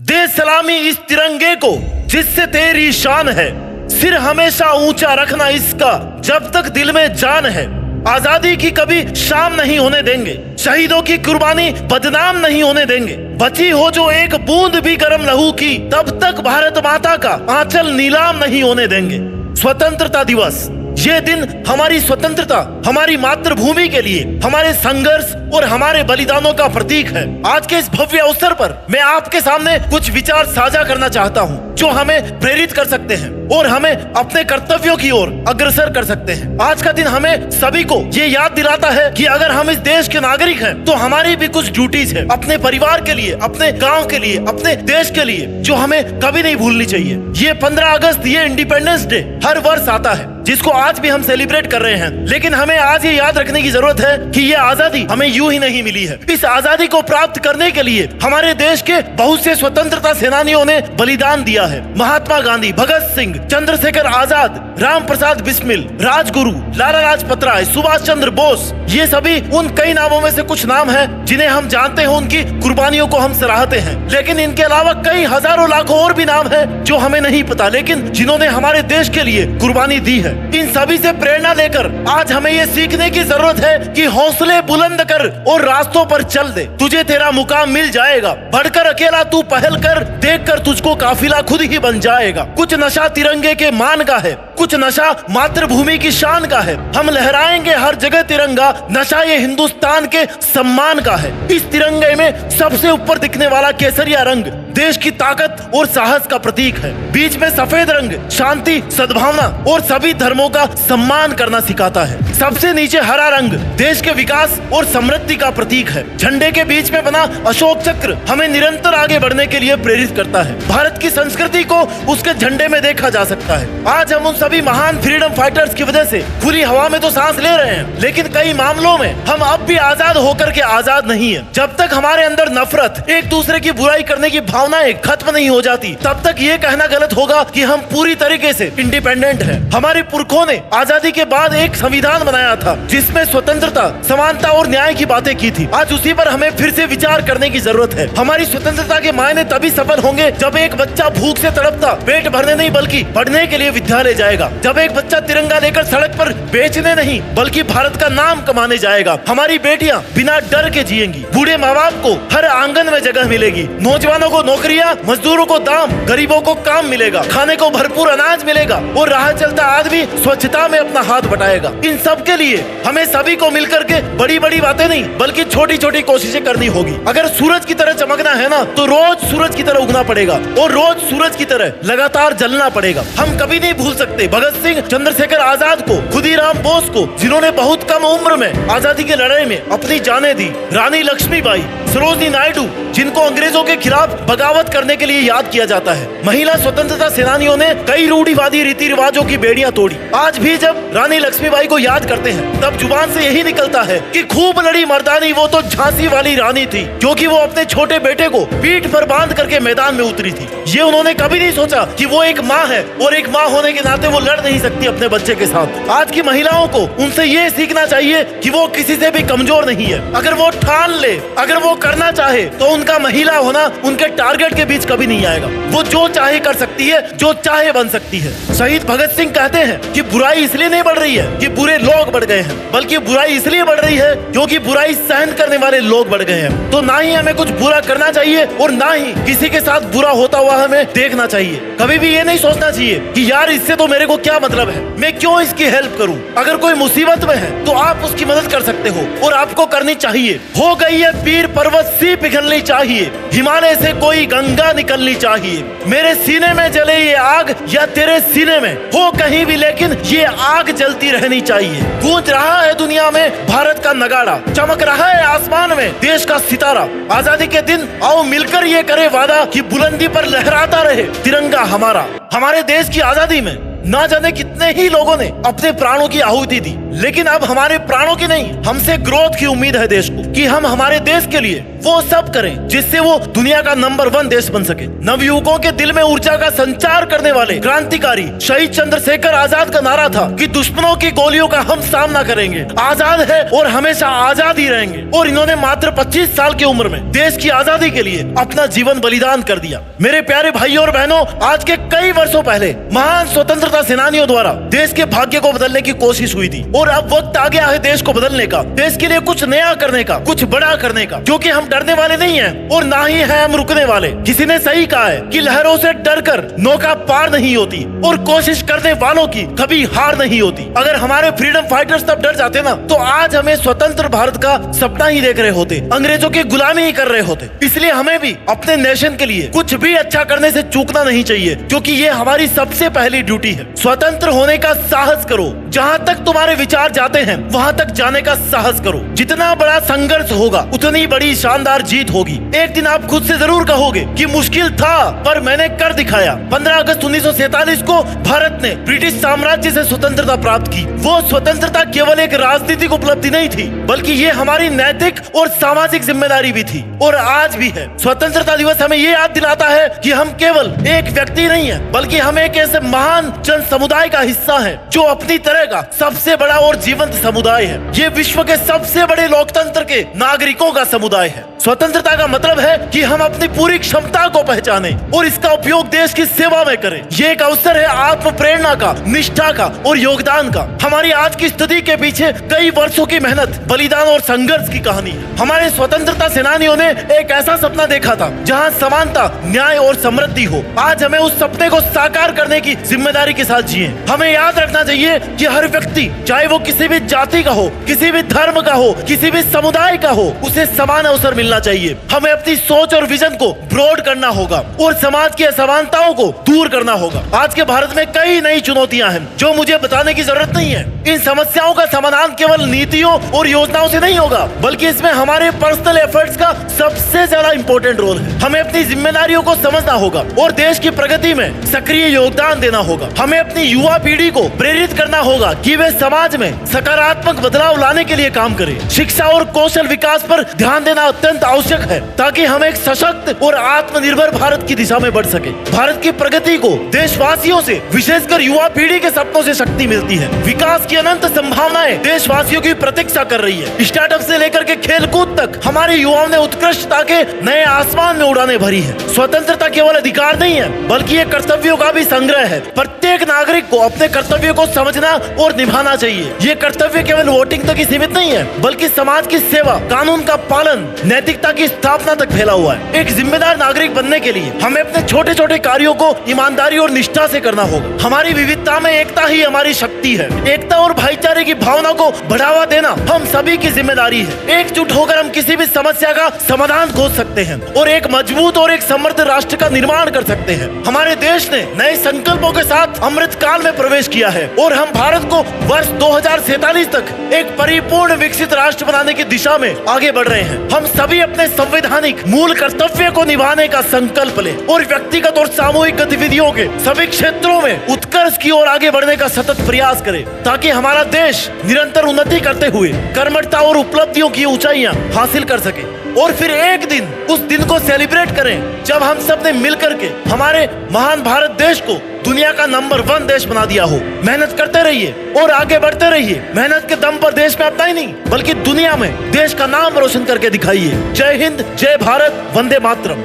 दे सलामी इस तिरंगे को जिससे तेरी शान है, सिर हमेशा ऊंचा रखना इसका जब तक दिल में जान है। आजादी की कभी शाम नहीं होने देंगे, शहीदों की कुर्बानी बदनाम नहीं होने देंगे। बची हो जो एक बूंद भी गर्म लहू की, तब तक भारत माता का आंचल नीलाम नहीं होने देंगे। स्वतंत्रता दिवस, ये दिन हमारी स्वतंत्रता, हमारी मातृभूमि के लिए हमारे संघर्ष और हमारे बलिदानों का प्रतीक है। आज के इस भव्य अवसर पर मैं आपके सामने कुछ विचार साझा करना चाहता हूँ जो हमें प्रेरित कर सकते हैं और हमें अपने कर्तव्यों की ओर अग्रसर कर सकते हैं। आज का दिन हमें सभी को ये याद दिलाता है कि अगर हम इस देश के नागरिक हैं तो हमारी भी कुछ ड्यूटीज है, अपने परिवार के लिए, अपने गांव के लिए, अपने देश के लिए, जो हमें कभी नहीं भूलनी चाहिए। ये 15 अगस्त, ये इंडिपेंडेंस डे हर वर्ष आता है, जिसको आज भी हम सेलिब्रेट कर रहे हैं। लेकिन हमें आज ये याद रखने की जरूरत है कि ये आजादी हमें यूं ही नहीं मिली है। इस आजादी को प्राप्त करने के लिए हमारे देश के बहुत से स्वतंत्रता सेनानियों ने बलिदान दिया है। महात्मा गांधी, भगत सिंह, चंद्रशेखर आजाद, राम प्रसाद बिस्मिल, राजगुरु, लाला लाजपत राय, सुभाष चंद्र बोस, ये सभी उन कई नामों में से कुछ नाम हैं जिन्हें हम जानते हैं, उनकी कुर्बानियों को हम सराहते हैं। लेकिन इनके अलावा कई हजारों लाखों और भी नाम हैं जो हमें नहीं पता, लेकिन जिन्होंने हमारे देश के लिए कुर्बानी दी है। इन सभी से प्रेरणा लेकर आज हमें ये सीखने की जरूरत है कि हौसले बुलंद कर और रास्तों पर चल दे, तुझे तेरा मुकाम मिल जाएगा। बढ़कर अकेला तू पहल कर, देख कर तुझको काफिला खुद ही बन जाएगा। कुछ नशा तिरंगे के मान का है, कुछ नशा मातृभूमि की शान का है। हम लहराएंगे हर जगह तिरंगा, नशा ये हिंदुस्तान के सम्मान का है। इस तिरंगे में सबसे ऊपर दिखने वाला केसरिया रंग देश की ताकत और साहस का प्रतीक है। बीच में सफेद रंग शांति, सद्भावना और सभी धर्मों का सम्मान करना सिखाता है। सबसे नीचे हरा रंग देश के विकास और समृद्धि का प्रतीक है। झंडे के बीच में बना अशोक चक्र हमें निरंतर आगे बढ़ने के लिए प्रेरित करता है। भारत की संस्कृति को उसके झंडे में देखा जा सकता है। आज हम उन सभी महान फ्रीडम फाइटर्स की वजह से खुली हवा में तो सांस ले रहे हैं, लेकिन कई मामलों में हम अब भी आजाद होकर के आजाद नहीं है। जब तक हमारे अंदर नफरत, एक दूसरे की बुराई करने की भावनाएं खत्म नहीं हो जाती, तब तक ये कहना गलत होगा कि हम पूरी तरीके से इंडिपेंडेंट हैं। हमारे पुरखों ने आजादी के बाद एक संविधान बनाया था जिसमें स्वतंत्रता, समानता और न्याय की बातें की थी। आज उसी पर हमें फिर से विचार करने की जरूरत है। हमारी स्वतंत्रता के मायने तभी सफल होंगे जब एक बच्चा भूख से तड़पता पेट भरने नहीं बल्कि पढ़ने के लिए विद्यालय जाएगा। जब एक बच्चा तिरंगा लेकर सड़क पर बेचने नहीं बल्कि भारत का नाम कमाने जाएगा। हमारी बेटियां बिना डर के जिएंगी। बूढ़े माँ बाप को हर आंगन में जगह मिलेगी। नौजवानों को नौकरियां, मजदूरों को दाम, गरीबों को काम मिलेगा। खाने को भरपूर अनाज मिलेगा और राह चलता आदमी स्वच्छता में अपना हाथ बटाएगा। इन सब के लिए हमें सभी को मिलकर के बड़ी बड़ी बातें नहीं बल्कि छोटी छोटी कोशिशें करनी होगी। अगर सूरज की तरह चमकना है ना, तो रोज सूरज की तरह उगना पड़ेगा और रोज सूरज की तरह लगातार जलना पड़ेगा। हम कभी नहीं भूल सकते भगत सिंह, चंद्रशेखर आजाद को, खुदीराम बोस को, जिन्होंने बहुत कम उम्र में आजादी की लड़ाई में अपनी जानें दी। रानी लक्ष्मीबाई, सरोजिनी नायडू, जिनको अंग्रेजों के खिलाफ बगावत करने के लिए याद किया जाता है। महिला स्वतंत्रता सेनानियों ने कई रूढ़िवादी रीति रिवाजों की बेड़ियां तोड़ी। आज भी जब रानी लक्ष्मीबाई को याद करते हैं तब जुबान से यही निकलता है कि खूब लड़ी मर्दानी वो तो झांसी वाली रानी थी, क्योंकि वो अपने छोटे बेटे को पीठ पर बांध करके मैदान में उतरी थी। ये उन्होंने कभी नहीं सोचा कि वो एक माँ है और एक माँ होने के नाते वो लड़ नहीं सकती अपने बच्चे के साथ। आज की महिलाओं को उनसे ये सीखना चाहिए कि वो किसी से भी कमजोर नहीं है। अगर वो ठान ले, अगर वो करना चाहे, तो उनका महिला होना उनके टारगेट के बीच कभी नहीं आएगा। वो जो चाहे कर सकती है, जो चाहे बन सकती है। शहीद भगत सिंह कहते हैं कि बुराई इसलिए नहीं बढ़ रही है कि बुरे लोग बढ़ गए हैं, बल्कि बुराई इसलिए बढ़ रही है क्योंकि बुराई सहन करने वाले लोग बढ़ गए हैं। तो ना ही हमें कुछ बुरा करना चाहिए और ना ही किसी के साथ बुरा होता हुआ हमें देखना चाहिए। कभी भी ये नहीं सोचना चाहिए कि यार इससे तो मेरे को क्या मतलब है, मैं क्यों इसकी हेल्प करूं। अगर कोई मुसीबत में है तो आप उसकी मदद कर सकते हो और आपको करनी चाहिए। हो गई है पीर पर्वत सी पिघलनी चाहिए, हिमालय से कोई गंगा निकलनी चाहिए। मेरे सीने में जले ये आग या तेरे सीने में हो कहीं भी, लेकिन ये आग जलती रहनी चाहिए। गूंज रहा है दुनिया में भारत का नगाड़ा, चमक रहा है आसमान में देश का सितारा। आजादी के दिन आओ मिलकर ये करे वादा कि बुलंदी पर लहराता रहे तिरंगा हमारा। हमारे देश की आजादी में ना जाने कितने ही लोगों ने अपने प्राणों की आहुति दी, लेकिन अब हमारे प्राणों की नहीं, हमसे ग्रोथ की उम्मीद है देश को कि हम हमारे देश के लिए वो सब करें जिससे वो दुनिया का नंबर 1 देश बन सके। नवयुवकों के दिल में ऊर्जा का संचार करने वाले क्रांतिकारी शहीद चंद्रशेखर आजाद का नारा था कि दुश्मनों की गोलियों का हम सामना करेंगे, आजाद है और हमेशा आजाद ही रहेंगे। और इन्होंने मात्र 25 साल की उम्र में देश की आजादी के लिए अपना जीवन बलिदान कर दिया। मेरे प्यारे भाइयों और बहनों, आज के कई वर्षों पहले महान स्वतंत्रता सेनानियों द्वारा देश के भाग्य को बदलने की कोशिश हुई थी और अब वक्त आ गया है देश को बदलने का, देश के लिए कुछ नया करने का, कुछ बड़ा करने का, क्योंकि हम डरने वाले नहीं हैं और ना ही है हम रुकने वाले। किसी ने सही कहा है कि लहरों से डरकर नौका पार नहीं होती और कोशिश करने वालों की कभी हार नहीं होती। अगर हमारे फ्रीडम फाइटर्स तब डर जाते ना, तो आज हमें स्वतंत्र भारत का सपना ही देख रहे होते, अंग्रेजों की गुलामी ही कर रहे होते। इसलिए हमें भी अपने नेशन के लिए कुछ भी अच्छा करने से चूकना नहीं चाहिए, क्योंकि ये हमारी सबसे पहली ड्यूटी है। स्वतंत्र होने का साहस करो, जहाँ तक तुम्हारे विचार जाते हैं वहाँ तक जाने का साहस करो। जितना बड़ा संघर्ष होगा उतनी बड़ी शानदार जीत होगी। एक दिन आप खुद से जरूर कहोगे कि मुश्किल था पर मैंने कर दिखाया। 15 अगस्त 1947 को भारत ने ब्रिटिश साम्राज्य से स्वतंत्रता प्राप्त की। वो स्वतंत्रता केवल एक राजनीतिक उपलब्धि नहीं थी, बल्कि ये हमारी नैतिक और सामाजिक जिम्मेदारी भी थी और आज भी है। स्वतंत्रता दिवस हमें ये याद दिलाता है कि हम केवल एक व्यक्ति नहीं है, बल्कि हम एक ऐसे महान जन समुदाय का हिस्सा है जो अपनी तरह का सबसे बड़ा और जीवंत समुदाय है। ये विश्व के सबसे बड़े लोकतंत्र के नागरिकों का समुदाय है। स्वतंत्रता का मतलब है कि हम अपनी पूरी क्षमता को पहचाने और इसका उपयोग देश की सेवा में करें। ये एक अवसर है आत्म प्रेरणा का, निष्ठा का और योगदान का। हमारी आज की स्थिति के पीछे कई वर्षों की मेहनत, बलिदान और संघर्ष की कहानी है। हमारे स्वतंत्रता सेनानियों ने एक ऐसा सपना देखा था जहाँ समानता, न्याय और समृद्धि हो। आज हमें उस सपने को साकार करने की जिम्मेदारी के साथ जिए। हमें याद रखना चाहिए कि हर व्यक्ति, चाहे वो किसी भी जाति का हो, किसी भी धर्म का हो, किसी भी समुदाय का हो, उसे समान अवसर मिलना चाहिए। हमें अपनी सोच और विजन को ब्रॉड करना होगा और समाज की असमानताओं को दूर करना होगा। आज के भारत में कई नई चुनौतियां हैं जो मुझे बताने की जरूरत नहीं है। इन समस्याओं का समाधान केवल नीतियों और योजनाओं से नहीं होगा, बल्कि इसमें हमारे पर्सनल एफर्ट्स का सबसे ज्यादा इंपॉर्टेंट रोल है। हमें अपनी जिम्मेदारियों को समझना होगा और देश की प्रगति में सक्रिय योगदान देना होगा। हमें अपनी युवा पीढ़ी को प्रेरित करना होगा कि वे समाज में सकारात्मक बदलाव लाने के लिए काम करें। शिक्षा और कौशल विकास पर ध्यान देना अत्यंत आवश्यक है ताकि हम एक सशक्त और आत्मनिर्भर भारत की दिशा में बढ़ सके। भारत की प्रगति को देशवासियों से, विशेषकर युवा पीढ़ी के सपनों से शक्ति मिलती है। विकास की अनंत संभावनाएं देशवासियों की प्रतीक्षा कर रही है। स्टार्टअप से लेकर के खेलकूद तक हमारे युवाओं ने उत्कृष्टता के नए आसमान में उड़ानें भरी है। स्वतंत्रता केवल अधिकार नहीं है, बल्कि ये कर्तव्यों का भी संग्रह है। प्रत्येक नागरिक को अपने कर्तव्यों को समझना और निभाना चाहिए। ये कर्तव्य केवल वोटिंग तक ही सीमित नहीं है, बल्कि समाज की सेवा, कानून का पालन, नैतिकता की स्थापना तक फैला हुआ है। एक जिम्मेदार नागरिक बनने के लिए हमें अपने छोटे छोटे कार्यों को ईमानदारी और निष्ठा से करना होगा। हमारी विविधता में एकता ही हमारी शक्ति है। एकता और भाईचारे की भावना को बढ़ावा देना हम सभी की जिम्मेदारी है। एकजुट होकर हम किसी भी समस्या का समाधान खोज सकते हैं और एक मजबूत और एक समृद्ध राष्ट्र का निर्माण कर सकते हैं। हमारे देश ने नए संकल्पों के साथ अमृत काल में प्रवेश किया है और हम भारत को वर्ष 2047 तक एक परिपूर्ण विकसित राष्ट्र बनाने की दिशा में आगे बढ़ रहे हैं। हम सभी अपने संवैधानिक मूल कर्तव्य को निभाने का संकल्प लें और व्यक्तिगत और सामूहिक गतिविधियों के सभी क्षेत्रों में उत्कर्ष की ओर आगे बढ़ने का सतत प्रयास करें, ताकि हमारा देश निरंतर उन्नति करते हुए कर्मठता और उपलब्धियों की ऊंचाइयां हासिल कर सके। और फिर एक दिन उस दिन को सेलिब्रेट करें जब हम सब ने मिलकर के हमारे महान भारत देश को दुनिया का नंबर 1 देश बना दिया हो। मेहनत करते रहिए और आगे बढ़ते रहिए। मेहनत के दम पर देश में अपना ही नहीं, बल्कि दुनिया में देश का नाम रोशन करके दिखाइए। जय हिंद, जय भारत, वंदे मातरम।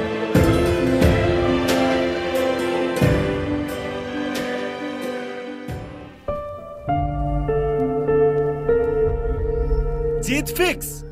जीत फिक्स।